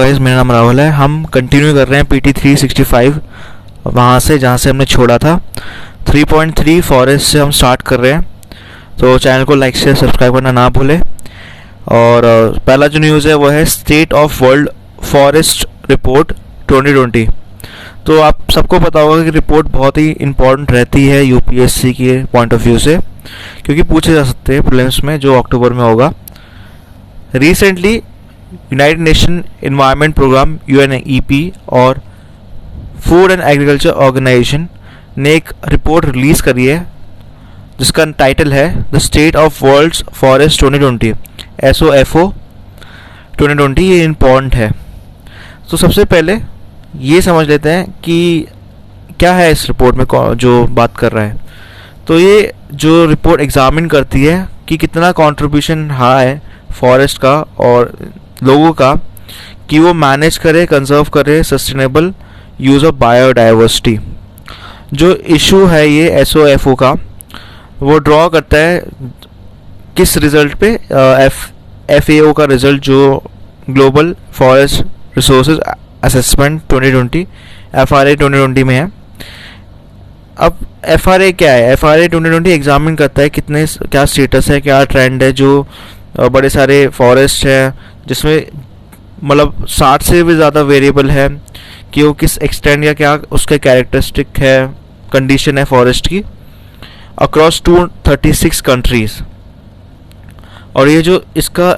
Guys, मेरा नाम राहुल है। हम कंटिन्यू कर रहे हैं PT 365 वहाँ से जहाँ से हमने छोड़ा था। 3.3 फॉरेस्ट से हम स्टार्ट कर रहे हैं, तो चैनल को लाइक शेयर सब्सक्राइब करना ना भूलें। और पहला जो न्यूज़ है वो है state of world forest report 2020। तो आप सबको पता होगा कि रिपोर्ट बहुत ही इम्पोर्टेंट रहती है UPSC के पॉइंट ऑफ व्यू से, क्योंकि पूछे जा सकते हैं प्रीलिम्स में जो अक्टूबर में होगा। Recently United Nation Environment Programme UNEP और फूड एंड एग्रीकल्चर ऑर्गेनाइजेशन ने एक रिपोर्ट रिलीज़ करी है जिसका टाइटल है the state of world's forest 2020 SOFO 2020। ये इम्पोर्टेंट है। तो सबसे पहले ये समझ लेते हैं कि क्या है इस रिपोर्ट में जो बात कर रहा है। तो ये जो रिपोर्ट एग्जामिन करती है कि कितना कंट्रीब्यूशन रहा है फॉरेस्ट का और लोगों का कि वो मैनेज करे, कंजर्व करे सस्टेनेबल यूज़ ऑफ बायोडाइवर्सिटी। जो इशू है ये SOFO का, वो ड्रॉ करता है किस रिज़ल्ट पे FAO का रिज़ल्ट जो global forest resources assessment 2020 FRA 2020 में है। अब FRA क्या है? FRA 2020 एग्जामिन करता है क्या स्टेटस है, क्या ट्रेंड है। जो बड़े सारे फॉरेस्ट है जिसमें मतलब 60 से भी ज़्यादा वेरिएबल है कि वो किस एक्सटेंड या क्या उसके कैरेक्टरिस्टिक है, कंडीशन है फॉरेस्ट की अक्रॉस 236 कंट्रीज़। और ये जो इसका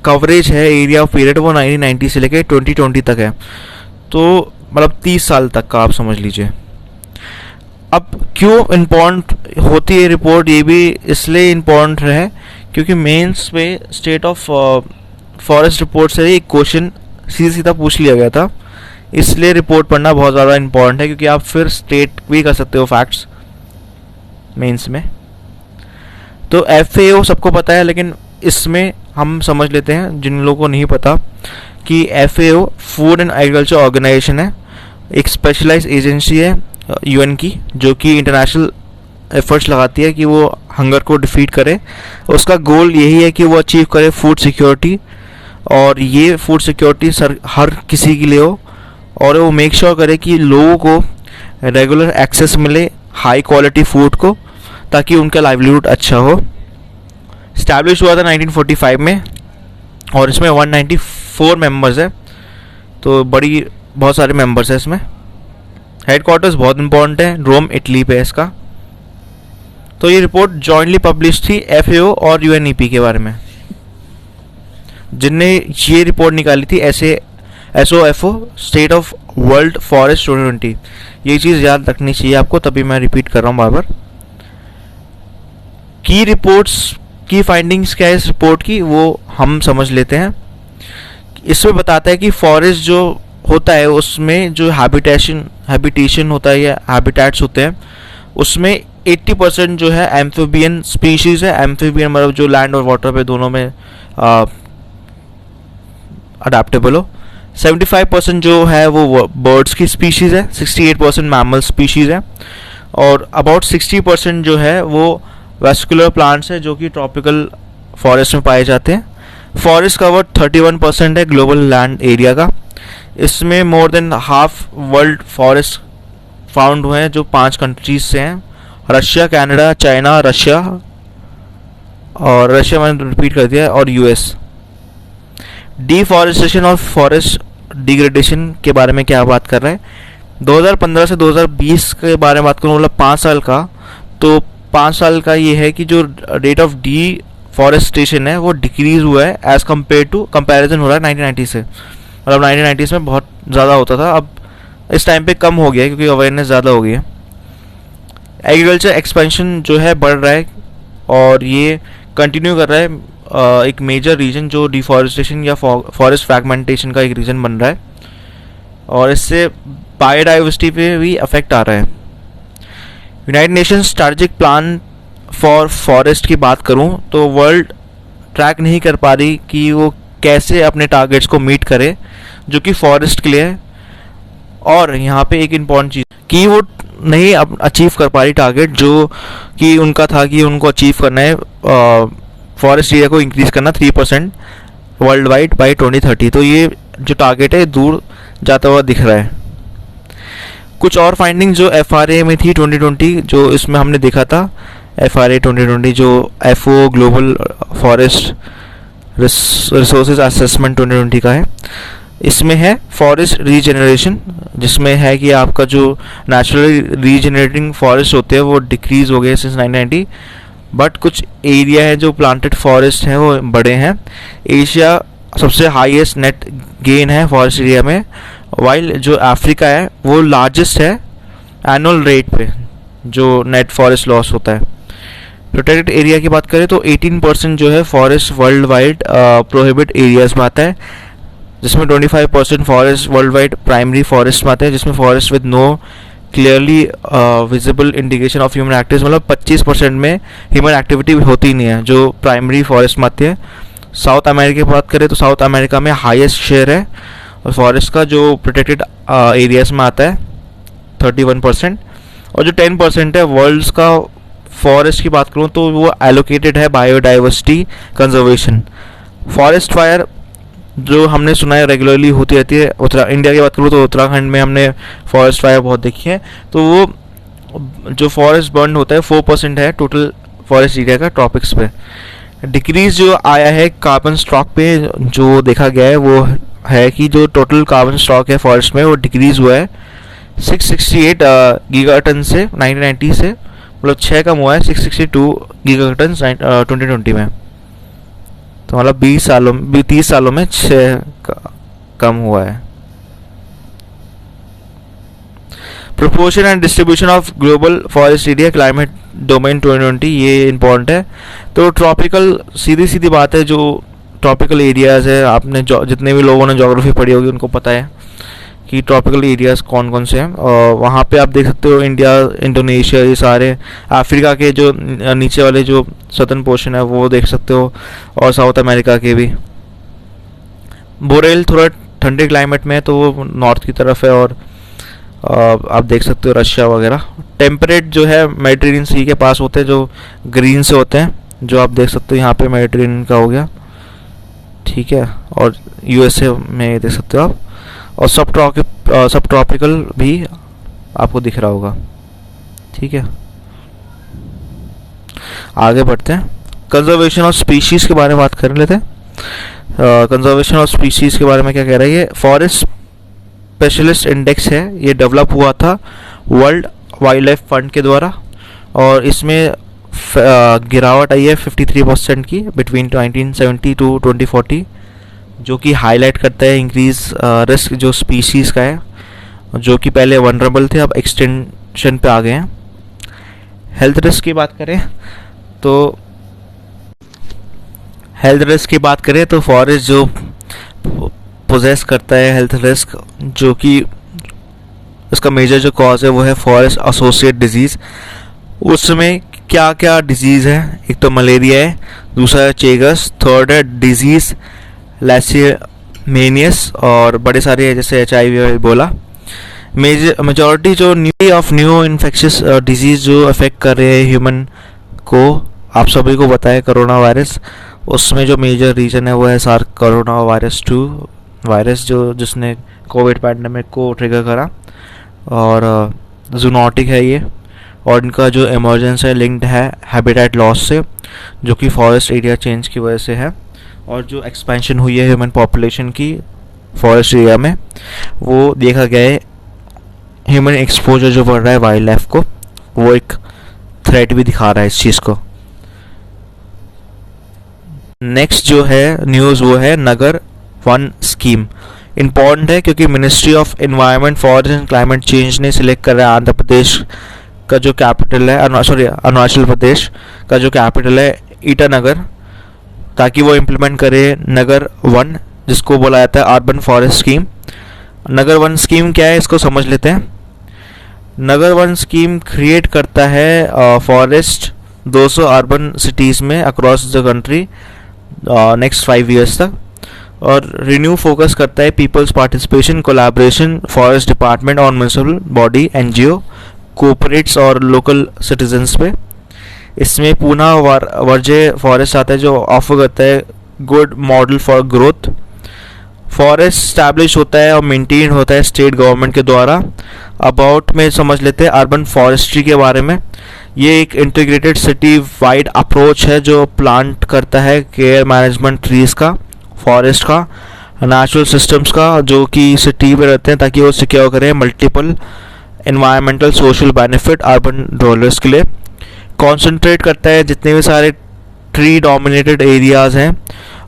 कवरेज है एरिया ऑफ पीरियड वो 1990 से लेकर 2020 तक है, तो मतलब 30 साल तक का आप समझ लीजिए। अब क्यों इम्पोर्टेंट होती है रिपोर्ट? ये भी इसलिए इम्पोर्टेंट है क्योंकि मेंस में स्टेट ऑफ फॉरेस्ट रिपोर्ट से एक क्वेश्चन सीधा पूछ लिया गया था। इसलिए रिपोर्ट पढ़ना बहुत ज़्यादा इम्पोर्टेंट है, क्योंकि आप फिर स्टेट भी कर सकते हो फैक्ट्स मेंस में। तो FAO सबको पता है, लेकिन इसमें हम समझ लेते हैं जिन लोगों को नहीं पता कि FAO Food and Agriculture Organization है, एक स्पेशलाइज्ड एजेंसी है UN की, जो कि इंटरनेशनल एफर्ट्स लगाती है कि वो हंगर को डिफीट करे। उसका गोल यही है कि वो अचीव करे फूड सिक्योरिटी, और ये फूड सिक्योरिटी हर किसी के लिए हो, और वो मेक श्योर करे कि लोगों को रेगुलर एक्सेस मिले हाई क्वालिटी फूड को, ताकि उनका लाइवलीहुड अच्छा हो। इस्टेब्लिश हुआ था 1945 में, और इसमें 194 मेंबर्स है, तो बहुत सारे मेंबर्स हैं इसमें। हेडक्वार्टर्स बहुत इंपॉर्टेंट है, रोम इटली पे है इसका। तो ये रिपोर्ट जॉइंटली पब्लिश थी FAO और UNEP के बारे में, जिनने ये रिपोर्ट निकाली थी SOFO state of world forest 2020। ये चीज़ याद रखनी चाहिए आपको, तभी मैं रिपीट कर रहा हूँ बार बार। की रिपोर्ट्स की फाइंडिंग्स क्या है इस रिपोर्ट की, वो हम समझ लेते हैं। इसमें बताता है कि फॉरेस्ट जो होता है उसमें जो हैबिटेशन होता है या हैबिटेट्स होते हैं, उसमें 80% जो है एम्फीबियन स्पीशीज़ है। एम्फीबियन मतलब जो लैंड और वाटर पे दोनों में अडेप्टेबल हो। 75% जो है वो बर्ड्स की स्पीशीज़ है, 68% मैमल स्पीशीज़ है, और अबाउट 60% जो है वो वेस्कुलर प्लांट्स है जो कि ट्रॉपिकल फॉरेस्ट में पाए जाते हैं। फॉरेस्ट कवर 31% है ग्लोबल लैंड एरिया का। इसमें more than half world forest found हुए हैं जो 5 कंट्रीज से हैं, रशिया, कनाडा, चाइना, और रशिया मैंने रिपीट कर दिया, और US। डिफॉरेस्टेशन और फॉरेस्ट डिग्रेडेशन के बारे में क्या बात कर रहे हैं? 2015 से 2020 के बारे में बात करूँ, मतलब 5 साल का, तो 5 साल का ये है कि जो रेट ऑफ डिफॉरेस्टेशन है वो डिक्रीज हुआ है एज कंपेरिजन हो रहा है 1990 से। मतलब 1990s में बहुत ज़्यादा होता था, अब इस टाइम पे कम हो गया है क्योंकि अवेयरनेस ज़्यादा हो गई है। एग्रीकल्चर एक्सपेंशन जो है बढ़ रहा है, और ये कंटिन्यू कर रहा है। एक मेजर रीजन जो डिफॉरेस्टेशन या फॉरेस्ट फ्रैगमेंटेशन का एक रीजन बन रहा है, और इससे बायोडाइवर्सिटी पे भी अफेक्ट आ रहा है। United nation strategic plan for forest की बात करूं तो वर्ल्ड ट्रैक नहीं कर पा रही कि वो कैसे अपने टारगेट्स को मीट करे जो कि फॉरेस्ट के लिए है। और यहाँ पे एक इम्पॉर्टेंट चीज़ कि वो नहीं अचीव कर पा रही टारगेट जो कि उनका था कि उनको अचीव करना है फॉरेस्ट एरिया को इंक्रीज़ करना 3% वर्ल्ड वाइड बाई 2030। तो ये जो टारगेट है दूर जाता हुआ दिख रहा है। कुछ और फाइंडिंग जो FRA में थी 2020, जो इसमें हमने देखा था FRA 2020 जो FO global forest resources assessment 2020 का है, इसमें है फॉरेस्ट रीजनरेशन, जिसमें है कि आपका जो नेचुरली रीजनरेटिंग फॉरेस्ट होते हैं वो डिक्रीज हो गए सिंस 1990, बट कुछ एरिया है जो प्लांटेड फॉरेस्ट हैं वो बड़े हैं। एशिया सबसे हाईएस्ट नेट गेन है फॉरेस्ट एरिया में, वाइल जो अफ्रीका है वो लार्जेस्ट है एनुअल रेट पे जो नेट फॉरेस्ट लॉस होता है। प्रोटेक्टेड एरिया की बात करें तो 18% जो है forest world wide prohibit areas में आता है, जिसमें 25% forest world wide primary forest में आते हैं, जिसमें forest with no clearly visible indication of human activities, मतलब 25% में ह्यूमन एक्टिविटी होती नहीं है जो प्राइमरी फॉरेस्ट में आती है। साउथ अमेरिका की बात करें तो साउथ अमेरिका में हाईएस्ट शेयर है और फॉरेस्ट का जो प्रोटेक्टेड एरियाज में आता है 31%, और जो 10% है वर्ल्ड्स का फॉरेस्ट की बात करूँ तो वो एलोकेटेड है बायोडाइवर्सिटी कंजर्वेशन। फॉरेस्ट फायर जो हमने सुना है रेगुलरली होती रहती है, इंडिया की बात करूँ तो उत्तराखंड में हमने फॉरेस्ट फायर बहुत देखी है। तो वो जो फॉरेस्ट बर्न होता है 4% है टोटल फॉरेस्ट एरिया का ट्रॉपिक्स पे। डिक्रीज जो आया है कार्बन स्टॉक पे जो देखा गया है वो है कि जो टोटल कार्बन स्टॉक है फॉरेस्ट में वो डिक्रीज हुआ है 668 गीगाटन से 1990 से, मतलब 6 कम हुआ है 662 गीगाटन 2020 में। तो मतलब 30 सालों में 6 कम हुआ है। Proportion and distribution of global forest area climate domain 2020, ये इंपॉर्टेंट है। तो ट्रॉपिकल सीधी बात है, जो ट्रॉपिकल एरियाज है, आपने जितने भी लोगों ने ज्योग्राफी पढ़ी होगी उनको पता है कि ट्रॉपिकल एरियाज कौन कौन से हैं। और वहाँ पे आप देख सकते हो इंडिया, इंडोनेशिया, ये सारे अफ्रीका के जो नीचे वाले जो सदर्न पोर्शन है वो देख सकते हो, और साउथ अमेरिका के भी। बोरेल थोड़ा ठंडे क्लाइमेट में है तो वो नॉर्थ की तरफ है, और आप देख सकते हो रशिया वगैरह। टेम्परेट जो है मेडिटेरेनियन सी के पास होते हैं, जो ग्रीन से होते हैं, जो आप देख सकते हो यहाँ पे मेडिटेरेनियन का हो गया, ठीक है। और USA में देख सकते हो आप, और सब ट्रॉपिकल भी आपको दिख रहा होगा, ठीक है। आगे बढ़ते हैं, कंजर्वेशन ऑफ स्पीशीज के बारे में बात कर लेते हैं। कंजर्वेशन ऑफ स्पीशीज के बारे में क्या कह रहा है ये, फॉरेस्ट स्पेशलिस्ट इंडेक्स है, ये डेवलप हुआ था वर्ल्ड वाइल्ड लाइफ फंड के द्वारा, और इसमें गिरावट आई है 53% की बिटवीन 1970 टू 2040, जो कि हाईलाइट करता है इंक्रीज रिस्क जो स्पीशीज़ का है, जो कि पहले वनरेबल थे अब एक्सटेंशन पे आ गए हैं। हेल्थ रिस्क की बात करें तो फॉरेस्ट जो पोजेस करता है हेल्थ रिस्क, जो कि इसका मेजर जो कॉज है वो है फॉरेस्ट एसोसिएट डिजीज़। उसमें क्या क्या डिजीज़ है, एक तो मलेरिया है, दूसरा है चेगस, थर्ड है डिजीज़ लैसीमेनियस, और बड़े सारे जैसे HIV और इबोला। मेजॉरिटी जो न्यू इन्फेक्शियस डिजीज़ जो अफेक्ट कर रहे हैं ह्यूमन को, आप सभी को बताया कोरोना वायरस, उसमें जो मेजर रीजन है वो है सार्स कोरोना वायरस 2 वायरस, जिसने कोविड पैंडेमिक को ट्रिगर करा, और जूनोटिक है ये, और इनका जो इमरजेंस है लिंक्ड है हैबिटेट लॉस से, जो कि फॉरेस्ट एरिया चेंज की वजह से है, और जो एक्सपेंशन हुई है ह्यूमन पॉपुलेशन की फॉरेस्ट एरिया में, वो देखा गया है ह्यूमन एक्सपोजर जो बढ़ रहा है वाइल्ड लाइफ को, वो एक थ्रेट भी दिखा रहा है इस चीज़ को। नेक्स्ट जो है न्यूज़ वो है नगर वन स्कीम। इम्पॉर्टेंट है क्योंकि ministry of environment forest and climate change ने सिलेक्ट करा आंध्र प्रदेश का जो कैपिटल है, अरुणाचल प्रदेश का जो कैपिटल है ईटानगर, ताकि वो इम्प्लीमेंट करे नगर वन, जिसको बोला जाता है अर्बन फॉरेस्ट स्कीम। नगर वन स्कीम क्या है इसको समझ लेते हैं। नगर वन स्कीम क्रिएट करता है फॉरेस्ट 200 अर्बन सिटीज़ में across the country next 5 years तक, और रिन्यू फोकस करता है peoples participation, collaboration, forest department और म्यूनिसिपल बॉडी, NGO, कोऑपरेट्स और लोकल सिटीजन्स पे। इसमें पूना वर्जे फॉरेस्ट आता है जो ऑफर करता है good model for growth forest establish होता है और मेंटेन होता है स्टेट गवर्नमेंट के द्वारा। अबाउट में समझ लेते हैं अर्बन फॉरेस्ट्री के बारे में। ये एक इंटीग्रेटेड सिटी वाइड अप्रोच है जो प्लांट करता है केयर मैनेजमेंट ट्रीज का, फॉरेस्ट का, नेचुरल सिस्टम्स का, जो कि सिटी में रहते हैं ताकि वो सिक्योर करें multiple environmental social benefit urban developers के लिए। कॉन्सेंट्रेट करता है जितने भी सारे ट्री डोमिनेटेड एरियाज़ हैं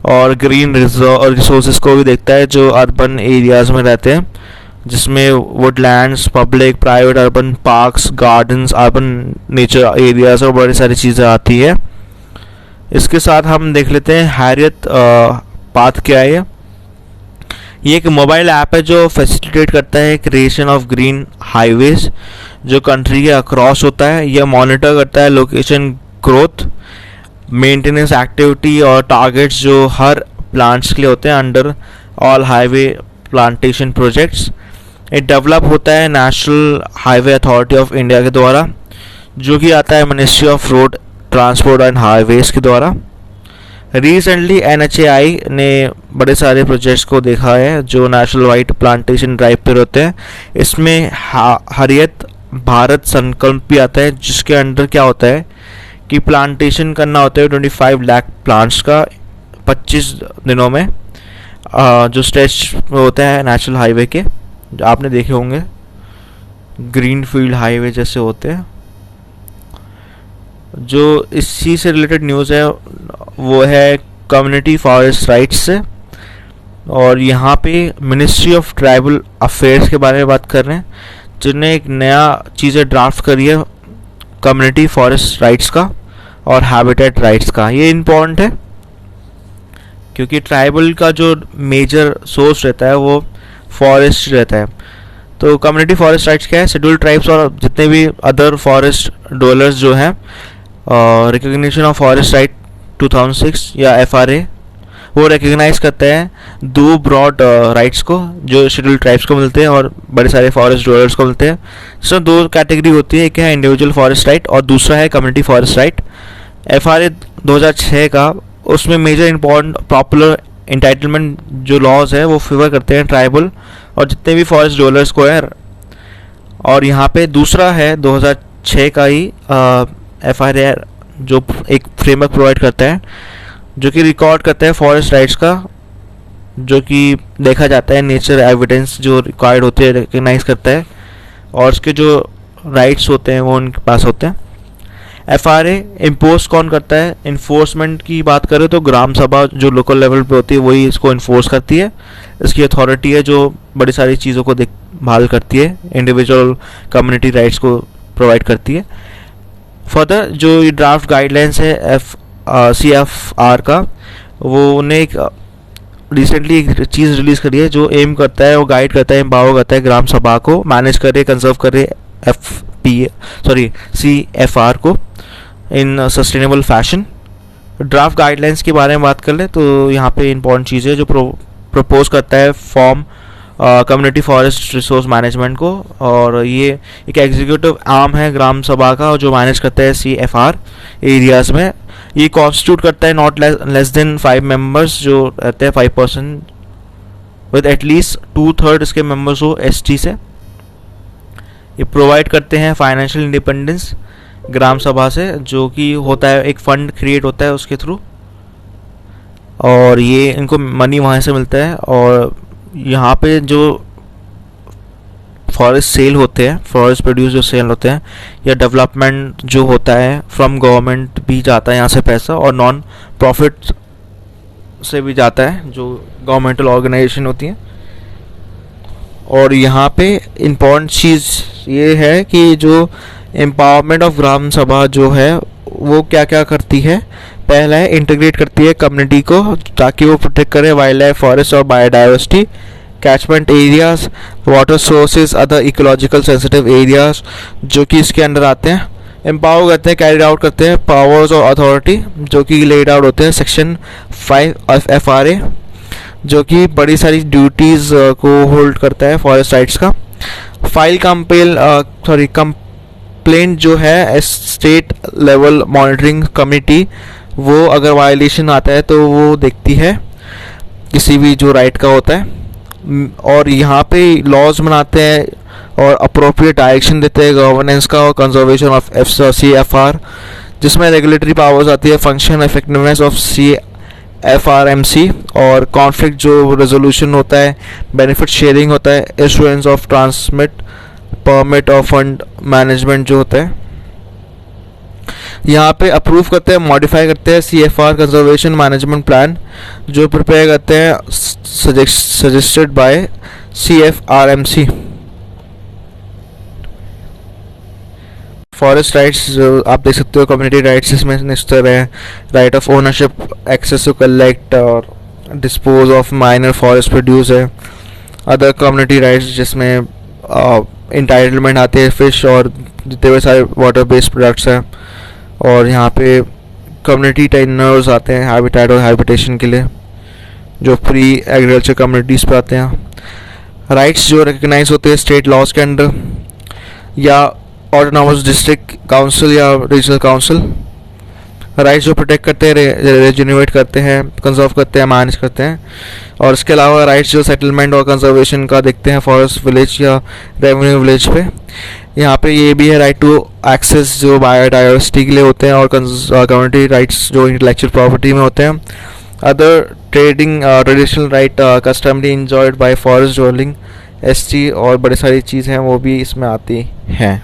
और ग्रीन रिसोर्सेज को भी देखता है जो अर्बन एरियाज़ में रहते हैं, जिसमें Woodlands, public private urban parks, gardens, urban nature areas और बड़ी सारी चीज़ें आती है। इसके साथ हम देख लेते हैं हैरियत पाथ क्या है। ये एक मोबाइल ऐप है जो फैसिलिटेट करता है क्रिएशन ऑफ ग्रीन हाईवेज जो कंट्री के अक्रॉस होता है। यह मॉनिटर करता है लोकेशन ग्रोथ, मेंटेनेंस एक्टिविटी और टारगेट्स जो हर प्लांट्स के लिए होते हैं under all highway plantation projects. ये डेवलप होता है national highway authority of India के द्वारा, जो कि आता है ministry of road transport and highways के द्वारा। रिसेंटली NHAI ने बड़े सारे प्रोजेक्ट्स को देखा है जो नेशनल वाइड प्लांटेशन ड्राइव पर होते हैं। इसमें हरियत भारत संकल्प भी आता है, जिसके अंडर क्या होता है कि प्लांटेशन करना होता है 25 लाख प्लांट्स का 25 दिनों में, जो स्ट्रेच होता है नेशनल हाईवे के, जो आपने देखे होंगे ग्रीन फील्ड हाईवे जैसे होते हैं। जो इसी से रिलेटेड न्यूज़ है वो है कम्युनिटी फॉरेस्ट राइट्स से, और यहाँ पे मिनिस्ट्री ऑफ ट्राइबल अफेयर्स के बारे में बात कर रहे हैं, जिन्हें एक नया चीज़ें ड्राफ्ट करी है कम्युनिटी फॉरेस्ट राइट्स का और हैबिटेट राइट्स का। ये इम्पोर्टेंट है क्योंकि ट्राइबल का जो मेजर सोर्स रहता है वो फॉरेस्ट रहता है। तो कम्युनिटी फॉरेस्ट राइट्स क्या है? शेड्यूल ट्राइब्स और जितने भी अदर फॉरेस्ट डवेलपर्स जो हैं, रिकग्निशन ऑफ फॉरेस्ट राइट 2006 या FRA, वो रिकग्नाइज करते हैं दो ब्रॉड राइट्स को जो शेड्यूल ट्राइब्स को मिलते हैं और बड़े सारे फॉरेस्ट डवेलपर्स को मिलते हैं। इसमें दो कैटेगरी होती है, एक है इंडिविजुअल फॉरेस्ट राइट और दूसरा है कम्युनिटी फॉरेस्ट राइट। FRA 2006 का, उसमें मेजर इंपॉर्टेंट पॉपुलर इंटाइटलमेंट जो लॉज है वो फेवर करते हैं ट्राइबल और जितने भी फॉरेस्ट डवेलपर्स को है। और यहाँ पे दूसरा है 2006 का ही FRA जो एक फ्रेमवर्क प्रोवाइड करता है जो कि रिकॉर्ड करता है फॉरेस्ट राइट्स का, जो कि देखा जाता है नेचर एविडेंस जो रिक्वायर्ड होते हैं रिकग्नाइज करता है और उसके जो राइट्स होते हैं वो उनके पास होते हैं। FRA इम्पोज कौन करता है? इन्फोर्समेंट की बात करें तो ग्राम सभा जो लोकल लेवल पे होती है वही इसको इन्फोर्स करती है। इसकी अथॉरिटी है जो बड़ी सारी चीज़ों को देखभाल करती है, इंडिविजुअल कम्युनिटी राइट्स को प्रोवाइड करती है। फर्दर जो ये ड्राफ्ट गाइडलाइंस है CFR का, वो उन्हें एक रिसेंटली एक चीज़ रिलीज़ करी है जो एम करता है, वो गाइड करता है, एम्पावर करता है ग्राम सभा को मैनेज करे, कंजर्व करे CFR को इन सस्टेनेबल फैशन। ड्राफ्ट गाइडलाइंस के बारे में बात कर ले तो यहाँ पे इंपॉर्टेंट चीज़ है जो प्रपोज करता है form community forest resource management को, और ये एक एग्जीक्यूटिव आर्म है ग्राम सभा का जो मैनेज करता है CFR एरियाज़ में। ये कॉन्स्टिट्यूट करता है नॉट लेस देन 5 मेंबर्स जो रहते हैं 5% विद एटलीस्ट 2/3 इसके मेंबर्स हो ST से। ये प्रोवाइड करते हैं फाइनेंशियल इंडिपेंडेंस ग्राम सभा से, जो कि होता है एक फंड क्रिएट होता है उसके थ्रू, और ये इनको मनी वहाँ से मिलता है। और यहाँ पे जो फॉरेस्ट सेल होते हैं, फॉरेस्ट प्रोड्यूस जो सेल होते हैं या डेवलपमेंट जो होता है फ्रॉम गवर्नमेंट भी जाता है यहाँ से पैसा, और नॉन प्रॉफिट से भी जाता है जो गवर्नमेंटल ऑर्गेनाइजेशन होती हैं। और यहाँ पे इम्पॉर्टेंट चीज़ ये है कि जो एम्पावरमेंट ऑफ ग्राम सभा जो है वो क्या क्या करती है। पहला है इंटीग्रेट करती है कम्युनिटी को ताकि वो प्रोटेक्ट करे वाइल्ड लाइफ, फॉरेस्ट और biodiversity, catchment areas, water sources, other ecological sensitive areas जो कि इसके अंडर आते हैं। एम्पावर करते हैं, कैरी आउट करते हैं पावर्स और अथॉरिटी जो कि लेड आउट होते हैं सेक्शन 5 ऑफ FRA, जो कि बड़ी सारी ड्यूटीज़ को होल्ड करता है फॉरेस्ट राइट्स का। फाइल कंप्लेंट जो है स्टेट लेवल मॉनिटरिंग कमेटी, वो अगर वायलेशन आता है तो वो देखती है। किसी भी जो राइट का होता है, और यहाँ पे लॉज बनाते हैं और अप्रोप्रिएट डायरेक्शन देते हैं गवर्नेंस का और कंजर्वेशन ऑफ CFR, जिसमें रेगुलेटरी पावर्स आती है, फंक्शन इफेक्टिवनेस ऑफ CFRMC और कॉन्फ्लिक्ट जो रेजोल्यूशन होता है, बेनिफिट शेयरिंग होता है, इशुएंस ऑफ ट्रांसमिट परमिट और फंड मैनेजमेंट जो होता है। यहाँ पे अप्रूव करते हैं, मॉडिफाई करते हैं CFR कंजर्वेशन मैनेजमेंट प्लान जो प्रिपेयर करते हैं suggested by CFRMC। Forest rights जो आप देख सकते हो, कम्युनिटी राइट्स इसमें निश्चित है, right of ownership, access to collect और dispose of minor forest produce है। अदर कम्युनिटी राइट्स जिसमें इंटाइटलमेंट आते हैं फिश और जितने भी सारे वाटर बेस्ड प्रोडक्ट्स हैं, और यहाँ पे कम्युनिटी टेनर्स आते हैं हैबिटेट और हैबिटेशन के लिए जो प्री एग्रीकल्चर कम्युनिटीज़ पे आते हैं। राइट्स जो रिकग्नाइज होते हैं स्टेट लॉज के अंडर या ऑटोनॉमस डिस्ट्रिक्ट काउंसिल या रीजनल काउंसिल। राइट्स जो प्रोटेक्ट करते हैं, रिजेन्युएट करते हैं, कंजर्व करते हैं, मैनेज करते हैं। और इसके अलावा राइट्स जो सेटलमेंट और कंजर्वेशन का देखते हैं फॉरेस्ट विलेज या रेवेन्यू विलेज पे। यहाँ पे ये भी है राइट टू एक्सेस जो बायोडाइवर्सिटी के लिए होते हैं, और कम्युनिटी राइट्स जो इंटेलेक्चुअल प्रॉपर्टी में होते हैं। Other trading traditional right customly enjoyed by forest dwelling ST और बड़ी सारी चीज़ हैं वो भी इसमें आती हैं।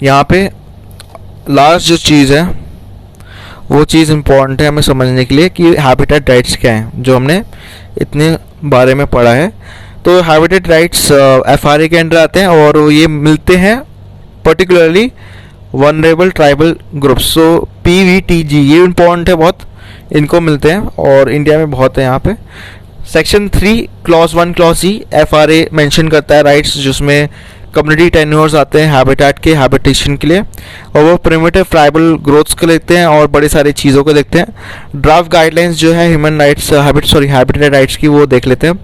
यहाँ पे लास्ट जो चीज़ है वो चीज़ इम्पॉर्टेंट है हमें समझने के लिए कि हैबिटेट राइट्स क्या हैं, जो हमने इतने बारे में पढ़ा है। तो हैबिटेट राइट्स FRA के अंडर आते हैं और ये मिलते हैं पर्टिकुलरली वनरेबल ट्राइबल ग्रुप्स। सो PVTG ये इम्पॉर्टेंट है बहुत, इनको मिलते हैं और इंडिया में बहुत है यहाँ पे। Section 3 clause 1 clause E FRA mention करता है राइट्स जिसमें कम्युनिटी टेन्योर्स आते हैं हैबिटेट के हैबिटेशन के लिए, और वो प्रिमिटिव ट्राइबल ग्रोथ्स को देखते हैं और बड़ी सारी चीज़ों को देखते हैं। ड्राफ्ट गाइडलाइंस जो है ह्यूमन राइट्स हैबिटेट राइट्स की वो देख लेते हैं।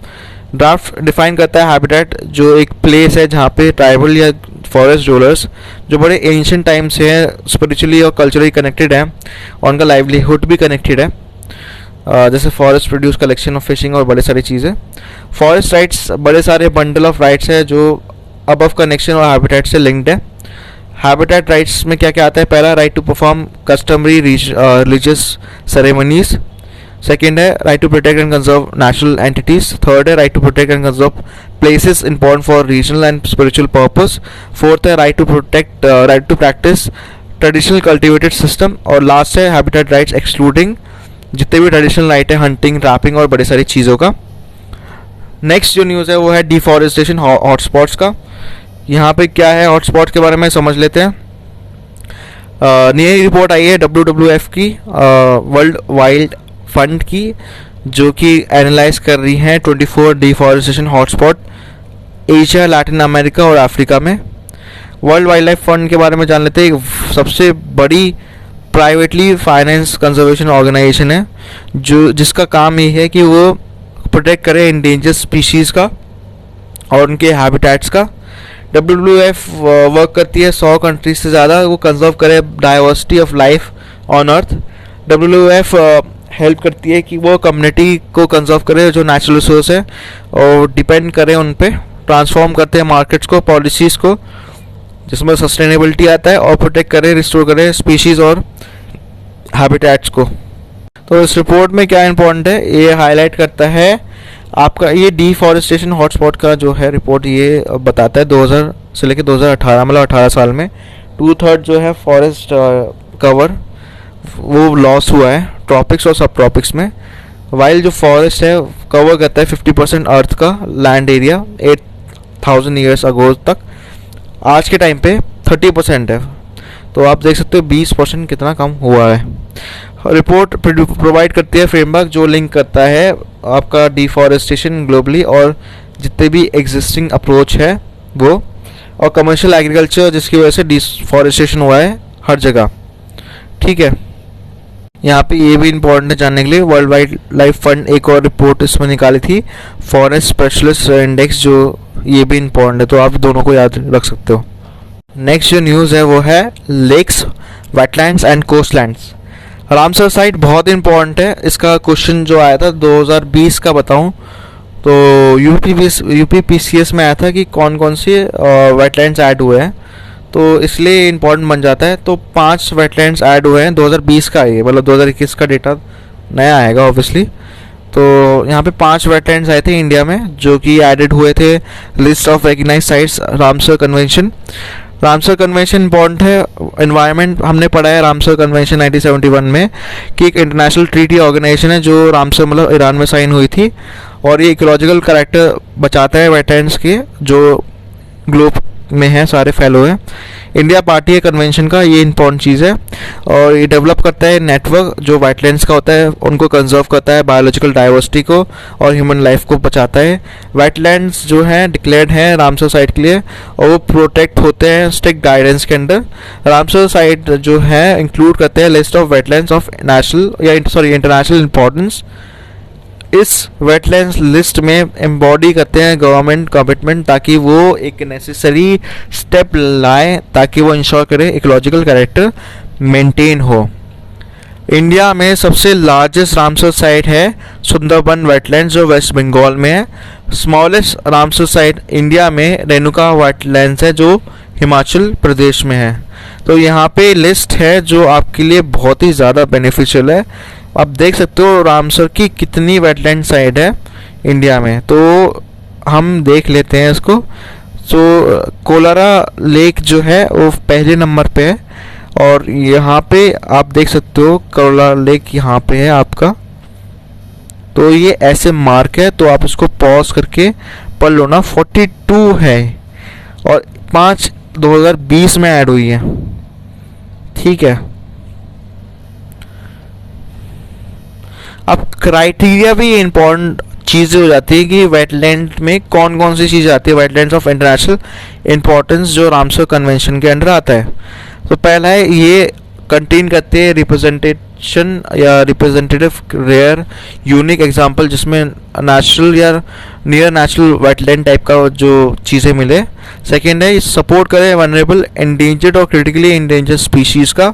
ड्राफ्ट डिफाइन करता है हैबिटेट जो एक प्लेस है जहाँ पे ट्राइबल या फॉरेस्ट रोलर्स जो बड़े एंशिएंट टाइम से हैं, स्पिरिचुअली और कल्चरली कनेक्टेड हैं और उनका लाइवलीहुड भी कनेक्टेड है, जैसे forest produce, collection of fishing और बड़े सारी चीज़ें। फॉरेस्ट राइट्स बड़े सारे बंडल ऑफ राइट्स है जो अबव कनेक्शन और हैबिटेट से लिंक्ड है। हैबिटेट राइट्स में क्या क्या आता है? पहला, right to perform customary religious ceremonies. Second है right to protect and conserve natural entities. Third है right to protect and conserve places important for regional and spiritual purpose. Fourth है right to practise traditional cultivated system. और last है habitat rights excluding जितने भी traditional right है hunting, trapping और बड़ी सारी चीज़ों का। नेक्स्ट जो न्यूज़ है वो है डिफॉरेस्टेशन हॉटस्पॉट्स का। यहाँ पे क्या है हॉटस्पॉट के बारे में समझ लेते हैं। नई रिपोर्ट आई है WWF की, वर्ल्ड वाइल्ड फंड की, जो कि एनालाइज कर रही हैं 24 deforestation hotspot Asia, Latin America और अफ्रीका में। वर्ल्ड वाइल्ड लाइफ फंड के बारे में जान लेते हैं। सबसे बड़ी प्राइवेटली फाइनेंस कंजर्वेशन ऑर्गेनाइजेशन है जिसका काम ये है कि वो प्रोटेक्ट करे इंडेंजर स्पीशीज़ का और उनके हैबिटेट्स का। WWF वर्क करती है 100 कंट्रीज से ज़्यादा, वो कंजर्व करे diversity of life on earth. WWF help करती है कि वो कम्युनिटी को कंजर्व करे जो नेचुरल रिसोर्स है और डिपेंड करे उन पे, ट्रांसफॉर्म करते हैं मार्केट्स को, पॉलिसीज़ को जिसमें सस्टेनेबिलिटी आता है, और प्रोटेक्ट करे, रिस्टोर करे स्पीशीज़ और हैबिटेट्स को। तो इस रिपोर्ट में क्या इंपॉर्टेंट है ये हाईलाइट करता है आपका ये डिफॉरेस्टेशन हॉटस्पॉट का जो है रिपोर्ट ये बताता है 2000 से लेकर 2018 मतलब 18 साल में 2/3 जो है फॉरेस्ट कवर वो लॉस हुआ है ट्रॉपिक्स और सब ट्रॉपिक्स में, वाइल जो फॉरेस्ट है कवर करता है 50% अर्थ का लैंड एरिया 8000 ईयर्स अगो तक। आज के टाइम पे 30% है, तो आप देख सकते हो 20% कितना कम हुआ है। रिपोर्ट प्रोवाइड करती है फ्रेमवर्क जो लिंक करता है आपका डिफॉरेस्टेशन ग्लोबली और जितने भी एग्जिस्टिंग अप्रोच है वो, और कमर्शियल एग्रीकल्चर जिसकी वजह से डिफॉरेस्टेशन हुआ है हर जगह। ठीक है, यहाँ पे ये भी इम्पोर्टेंट है जानने के लिए। वर्ल्ड वाइड लाइफ फंड एक और रिपोर्ट इसमें निकाली थी, फॉरेस्ट स्पेशलिस्ट इंडेक्स, जो ये भी इम्पोर्टेंट है, तो आप दोनों को याद रख सकते हो। नेक्स्ट जो न्यूज़ है वो है lakes, wetlands and coastlands. Ramsar site बहुत इंपॉर्टेंट है। इसका क्वेश्चन जो आया था 2020 का बताऊं तो यूपी पीसीएस में आया था कि कौन कौन से वेटलैंड्स ऐड हुए हैं, तो इसलिए इम्पोर्टेंट बन जाता है। तो 5 वेटलैंड्स ऐड हुए हैं 2020 का, ये मतलब 2021 का डेटा नया आएगा ऑब्वियसली। तो यहाँ पे 5 वेटलैंड्स आए थे इंडिया में जो कि एडेड हुए थे list of recognised sites Ramsar convention. Ramsar convention important है। एनवायरनमेंट हमने पढ़ा है रामसर कन्वेंशन 1971 में कि एक इंटरनेशनल ट्रीटी ऑर्गेनाइजेशन है जो रामसर मतलब ईरान में साइन हुई थी, और ये इकोलॉजिकल कैरेक्टर बचाता है वेटलैंड्स के जो ग्लोब में है, सारे फैलो है। इंडिया पार्टी है कन्वेंशन का, ये इंपॉर्टेंट चीज़ है। और ये डेवलप करता है नेटवर्क जो वेटलैंड्स का होता है, उनको कंजर्व करता है, बायोलॉजिकल डाइवर्सिटी को और ह्यूमन लाइफ को बचाता है। वेटलैंड्स जो हैं डिक्लेयर्ड हैं रामसर साइट के लिए और वो प्रोटेक्ट होते हैं स्ट्रिक्ट गाइडेंस के अंडर। रामसर साइट जो है इंक्लूड करते हैं list of wetlands of international importance. इस वेटलैंड्स लिस्ट में एम्बॉडी करते हैं गवर्नमेंट कमिटमेंट ताकि वो एक नेसेसरी स्टेप लाए ताकि वो इंश्योर करे इकोलॉजिकल कैरेक्टर मेंटेन हो। इंडिया में सबसे लार्जेस्ट रामसर साइट है सुंदरबन वेटलैंड्स जो वेस्ट बंगाल में है। स्मॉलेस्ट रामसर साइट इंडिया में रेणुका वेटलैंड्स है जो हिमाचल प्रदेश में है। तो यहाँ पे लिस्ट है जो आपके लिए बहुत ही ज़्यादा बेनिफिशियल है। आप देख सकते हो रामसर की कितनी वेटलैंड साइट है इंडिया में, तो हम देख लेते हैं इसको। तो कोलारा लेक जो है वो पहले नंबर पे है और यहाँ पे आप देख सकते हो कोलारा लेक यहाँ पे है आपका। तो ये ऐसे मार्क है, तो आप इसको पॉज करके पढ़ लो ना। 42 है और 5 2020 में ऐड हुई है, ठीक है। अब क्राइटेरिया भी इम्पोर्टेंट चीज़ें हो जाती है कि वेटलैंड में कौन कौन सी चीज़ें आती है, वेटलैंड्स ऑफ इंटरनेशनल इंपॉर्टेंस जो रामसर कन्वेंशन के अंडर आता है। तो पहला है ये कंटेन करते हैं रिप्रेजेंटेशन या रिप्रेजेंटेटिव रेयर यूनिक एग्जांपल जिसमें नेचुरल या नियर नेचुरल वेटलैंड टाइप का जो चीज़ें मिले। सेकेंड है सपोर्ट करें वनरेबल एंडेंजर्ड और क्रिटिकली एंडेंजर्ड स्पीशीज़ का।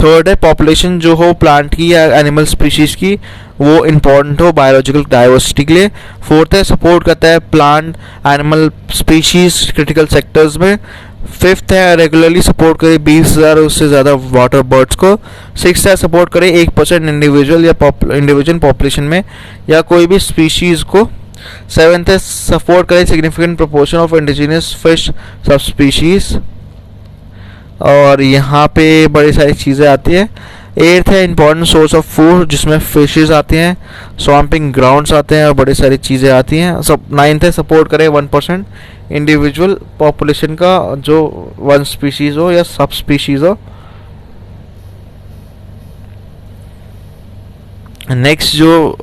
थर्ड है पॉपुलेशन जो हो प्लांट की या एनिमल स्पीशीज़ की वो इम्पोर्टेंट हो बायोलॉजिकल डाइवर्सिटी के लिए। फोर्थ है सपोर्ट करता है plant animal species critical sectors में। फिफ्थ है रेगुलरली सपोर्ट करे 20,000 उससे ज़्यादा वाटर बर्ड्स को। सिक्स है सपोर्ट करे 1% इंडिविजुअल या इंडिविजुअल पॉपुलेशन में या कोई भी स्पीशीज़ को। सेवेंथ है सपोर्ट करे significant proportion of indigenous fish सब स्पीशीज़, और यहाँ पे बड़ी सारी चीज़ें आती है। एट्थ है इंपॉर्टेंट सोर्स ऑफ फूड जिसमें फिशेस आती हैं, स्वैम्पिंग ग्राउंड्स आते हैं और बड़ी सारी चीज़ें आती हैं। सब नाइन्थ है सपोर्ट करे 1% इंडिविजुअल पॉपुलेशन का जो वन स्पीशीज़ हो या सब स्पीशीज़ हो। नेक्स्ट जो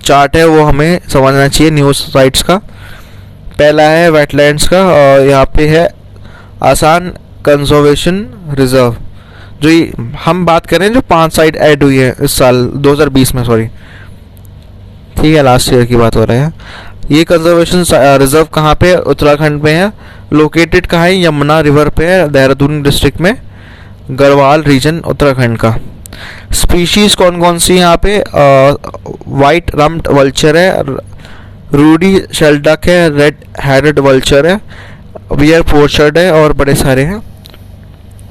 चार्ट है वो हमें समझना चाहिए न्यूज़ साइट्स का। पहला है वेटलैंड्स का और यहाँ पे है आसान कंजर्वेशन रिजर्व जो हम बात करें जो 5 साइट ऐड हुई है इस साल 2020 में, सॉरी ठीक है लास्ट ईयर की बात हो रहा है। ये कंजर्वेशन रिजर्व कहाँ पे उत्तराखंड में है, लोकेटेड कहाँ है यमुना रिवर पे है देहरादून डिस्ट्रिक्ट में, गढ़वाल रीजन उत्तराखंड का। स्पीशीज़ कौन कौन सी यहाँ पे वाइट रम्ड वल्चर है, रूडी शेल्डक है, रेड हेडेड वल्चर है, बियर पोर्चर्ड है और बड़े सारे हैं।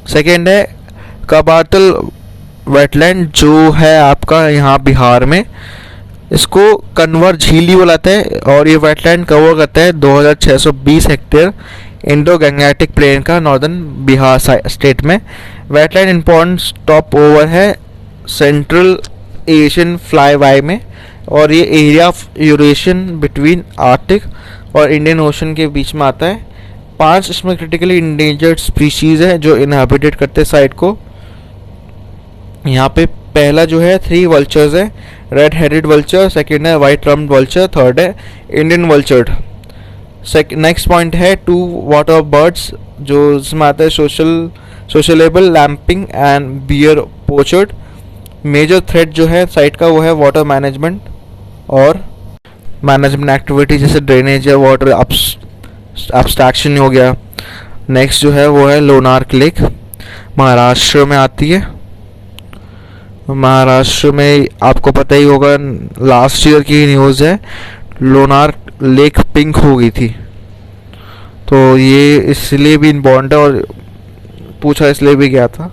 सेकेंड है कबातल वेटलैंड जो है आपका यहाँ बिहार में, इसको कन्वर झील ही बुलाते हैं और ये वेटलैंड कवर करता है 2620 हेक्टेयर इंडो गंगेटिक प्लेन का नॉर्दर्न बिहार स्टेट में। वेटलैंड इंपॉर्टेंट स्टॉप ओवर है सेंट्रल एशियन फ्लाईवाई में और ये area of Eurasian between Arctic और इंडियन ओशन के बीच में आता है। 5 इसमें क्रिटिकली इंडेंजर्ड स्पीशीज़ है जो इनहैबिटेट करते हैं साइट को। यहाँ पे पहला जो है 3 वल्चर्स है, रेड हेडेड वल्चर, सेकेंड है वाइट रम्ड वल्चर, थर्ड है इंडियन वल्चर्ड। नेक्स्ट पॉइंट है 2 वाटर बर्ड्स जो इसमें आता है sociable lapwing and Baer pochard. Major threat जो है साइट का वो है वाटर मैनेजमेंट और मैनेजमेंट एक्टिविटी जैसे ड्रेनेज या वाटर एब्स्ट्रैक्शन हो गया। नेक्स्ट जो है वो है लोनार्क लेक, महाराष्ट्र में आती है। महाराष्ट्र में आपको पता ही होगा, लास्ट ईयर की न्यूज़ है, लोनार लेक पिंक हो गई थी। तो ये इसलिए भी इम्पोर्टेंट है और पूछा इसलिए भी गया था।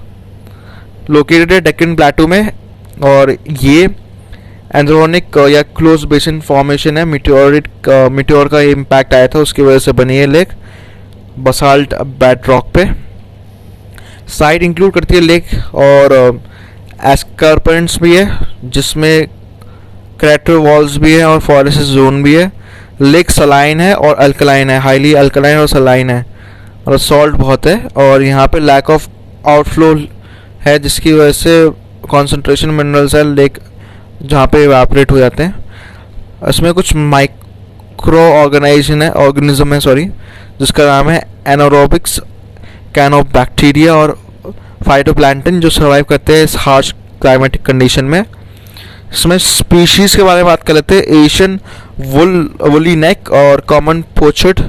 लोकेटेड है डेक्कन प्लेटू में, और ये एंड्रोनिक या क्लोज बेसिन फॉर्मेशन है। मिट्योर का इम्पैक्ट आया था, उसकी वजह से बनी है लेक बसाल्ट बेड रॉक पे। साइट इंक्लूड करती है लेक और एस्कारपेंट्स भी है, जिसमें क्रैटर वॉल्स भी है और फॉरेस्ट जोन भी है। लेक सलाइन है और अल्कलाइन है, हाईली अल्कलाइन और सलाइन है, और सॉल्ट बहुत है। और यहाँ पे लैक ऑफ आउटफ्लो है, जिसकी वजह से कॉन्सेंट्रेशन मिनरल्स है लेक जहाँ पे इवेपोरेट हो जाते हैं। इसमें कुछ माइक्रो ऑर्गेनिज्म है जिसका नाम है एनारोबिक्स कैनोबैक्टीरिया और फाइटोप्लैंटन, जो सर्वाइव करते हैं इस हार्श क्लाइमेटिक कंडीशन में। इसमें स्पीशीज़ के बारे में बात कर लेते हैं। एशियन वुली नेक और कॉमन पोचर्ड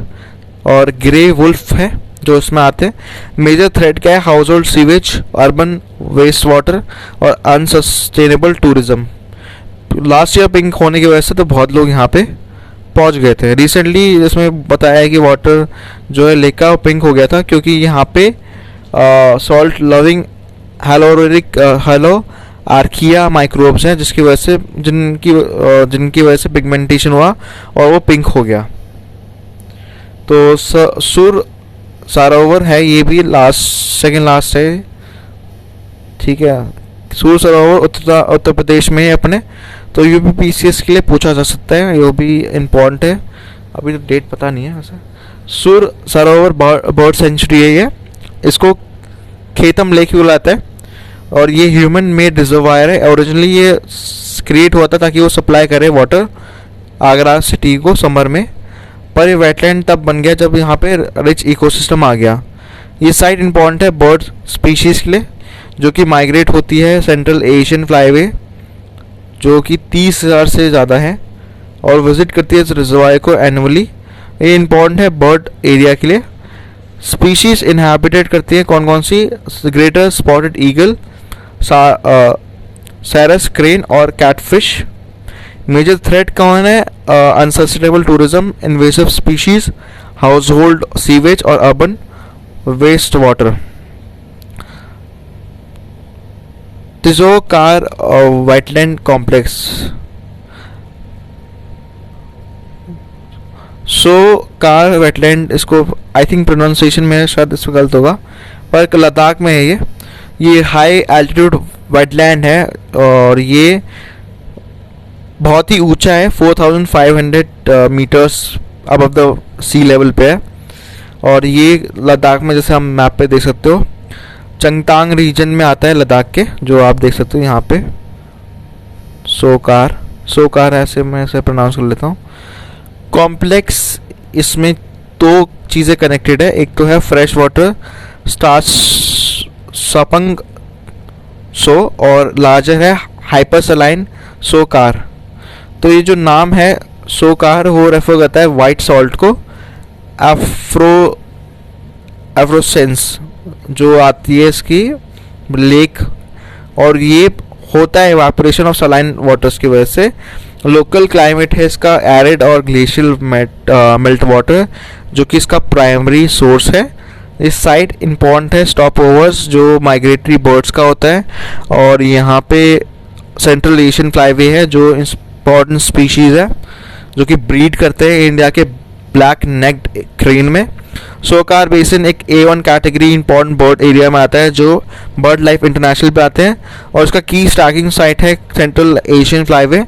और ग्रे वुल्फ है जो इसमें आते हैं। मेजर थ्रेट क्या है? Household sewage, urban waste water और unsustainable tourism. Last year pink होने की वजह से तो बहुत लोग यहाँ पे पहुँच गए थे। रिसेंटली इसमें बताया है कि वाटर जो है लेक का पिंक हो गया था, क्योंकि यहाँ पे salt loving hello archaea microbes हैं, जिसकी वजह से जिनकी वजह से पिगमेंटेशन हुआ और वो पिंक हो गया। तो सुर सरोवर है, ये भी सेकंड लास्ट है, ठीक है। सुर सरोवर उत्तर प्रदेश में है अपने, तो यूपीपीसीएस के लिए पूछा जा सकता है, ये भी इम्पोर्टेंट है। अभी तो डेट पता नहीं है वैसे। सुर सरोवर बर्ड सेंचुरी है ये, इसको खेतम लेक भी बुलाता है, और ये ह्यूमन मेड रिजर्वायर है। ओरिजिनली ये क्रिएट हुआ था ताकि वो सप्लाई करे वाटर आगरा सिटी को समर में, पर ये वेटलैंड तब बन गया जब यहाँ पे रिच इकोसिस्टम आ गया। ये साइट इम्पॉर्टेंट है बर्ड स्पीशीज़ के लिए, जो कि माइग्रेट होती है सेंट्रल एशियन फ्लाईवे, जो कि 30,000 से ज़्यादा है, और विजिट करती है इस रिजर्वायर को एनुअली। ये इम्पॉर्टेंट है बर्ड एरिया के लिए। स्पीशीज़ इनहैबिटेट करती है कौन कौन सी? Greater spotted eagle, sarus crane और कैटफिश। मेजर थ्रेट कौन है? Unsustainable tourism, invasive species, household sewage और urban waste water. Tsokar wetland complex, Kar wetland, इसको आई थिंक प्रोनाउंसिएशन में शायद इसमें गलत होगा, पर लद्दाख में है ये हाई एल्टीट्यूड वेटलैंड है, और ये बहुत ही ऊंचा है, 4500 metres above the sea level पे है। और ये लद्दाख में, जैसे हम मैप पे देख सकते हो, चंगतांग रीजन में आता है लद्दाख के, जो आप देख सकते हो यहाँ पे। सोकार ऐसे मैं ऐसे प्रोनाउंस कर लेता हूँ। कॉम्प्लेक्स, इसमें दो चीज़ें कनेक्टेड है, एक तो है फ्रेश वाटर स्टार्च सपंग और लार्जर है हाइपरसलाइन सोकार। तो ये जो नाम है सोकार वो रेफर करता है वाइट सॉल्ट को, एफ्रोसेंस जो आती है इसकी लेक, और ये होता है इवापोरेशन ऑफ सलाइन वाटर्स की वजह से। लोकल क्लाइमेट है इसका एरिड और ग्लेशियल मेल्ट वाटर, जो कि इसका प्राइमरी सोर्स है। इस साइट इम्पॉर्टेंट है स्टॉप ओवर्स जो माइग्रेटरी बर्ड्स का होता है, और यहाँ पे सेंट्रल एशियन फ्लाईवे है जो इम्पॉर्टेंट स्पीशीज़ है जो कि ब्रीड करते हैं इंडिया के ब्लैक नेक्ड क्रेन में। सोकार बेसिन एक A1 category important bird area में आता है जो बर्ड लाइफ इंटरनेशनल पे आते हैं, और इसका की स्टैगिंग साइट है central Asian flyway.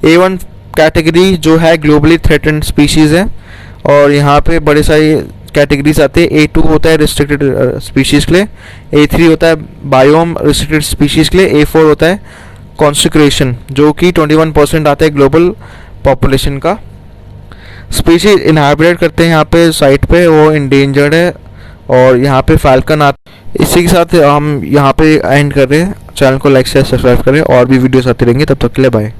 A1 category जो है ग्लोबली थ्रेटेंड स्पीशीज़ है, और यहाँ पे बड़े सारी कैटेगरीज आते हैं। A2 होता है रिस्ट्रिक्टेड स्पीशीज़ के लिए, A3 होता है बायोम रिस्ट्रिक्टेड स्पीशीज़ के लिए, A4 होता है कॉन्सेक्रेशन जो कि 21% आता है ग्लोबल पॉपुलेशन का। स्पीशीज इनहैबिटेट करते हैं यहाँ पे साइट पे, वो इंडेंजर्ड है, और यहाँ पे फाल्कन आते। इसी के साथ हम यहाँ पे एंड कर रहे हैं। चैनल को लाइक शेयर सब्सक्राइब करें, और भी वीडियोस आती रहेंगी। तब तक के लिए बाय।